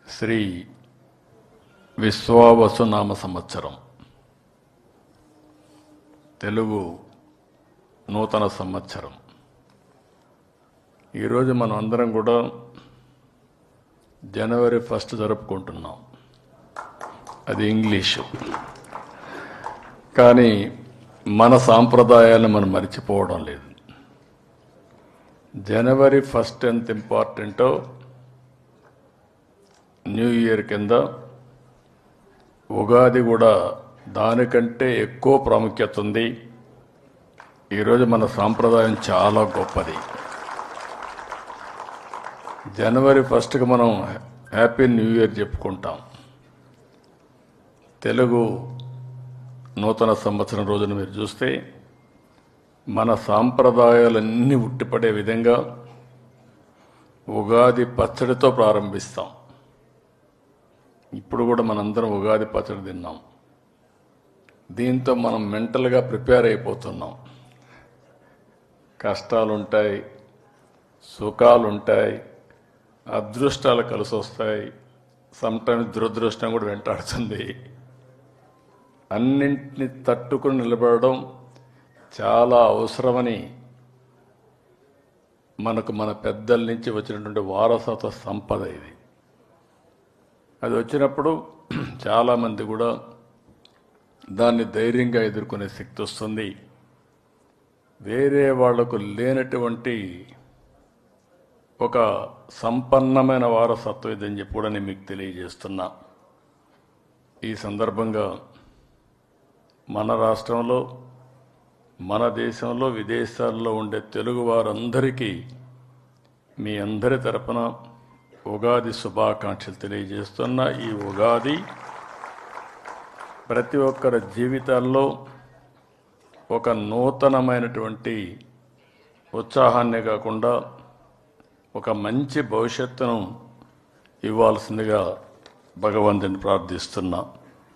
శ్రీ విశ్వావసునామ సంవత్సరం తెలుగు నూతన సంవత్సరం. ఈరోజు మనం అందరం కూడా జనవరి 1 జరుపుకుంటున్నాం. అది ఇంగ్లీషు. కానీ మన సాంప్రదాయాలను మనం మర్చిపోవడం లేదు. జనవరి 1 ఎంత ఇంపార్టెంటో న్యూ ఇయర్ కింద ఉగాది కూడా దానికంటే ఎక్కువ ప్రాముఖ్యత ఉంది. ఈరోజు మన సాంప్రదాయం చాలా గొప్పది. జనవరి 1కి మనం హ్యాపీ న్యూ ఇయర్ చెప్పుకుంటాం. తెలుగు నూతన సంవత్సరం రోజున మీరు చూస్తే మన సాంప్రదాయాలన్నీ ఉట్టిపడే విధంగా ఉగాది పచ్చడితో ప్రారంభిస్తాం. ఇప్పుడు కూడా మనందరం ఉగాది పచ్చడి తిన్నాం. దీంతో మనం మెంటల్గా ప్రిపేర్ అయిపోతున్నాం. కష్టాలుంటాయి, సుఖాలుంటాయి, అదృష్టాలు కలిసి వస్తాయి, సమ్టైమ్స్ దురదృష్టం కూడా వెంటాడుతుంది. అన్నింటినీ తట్టుకుని నిలబడడం చాలా అవసరమని మనకు మన పెద్దల నుంచి వచ్చినటువంటి వారసత్వ సంపద ఇది. అది వచ్చినప్పుడు చాలామంది కూడా దాన్ని ధైర్యంగా ఎదుర్కొనే శక్తి వస్తుంది. వేరే వాళ్లకు లేనటువంటి ఒక సంపన్నమైన వారసత్వం ఇదని చెప్పి కూడా నేను మీకు తెలియజేస్తున్నా. ఈ సందర్భంగా మన రాష్ట్రంలో, మన దేశంలో, విదేశాల్లో ఉండే తెలుగు వారందరికీ మీ అందరి తరపున ఉగాది శుభాకాంక్షలు తెలియజేస్తున్నా. ఈ ఉగాది ప్రతి ఒక్కరి జీవితాల్లో ఒక నూతనమైనటువంటి ఉత్సాహాన్ని కాకుండా ఒక మంచి భవిష్యత్తును ఇవ్వాల్సిందిగా భగవంతుని ప్రార్థిస్తున్నా.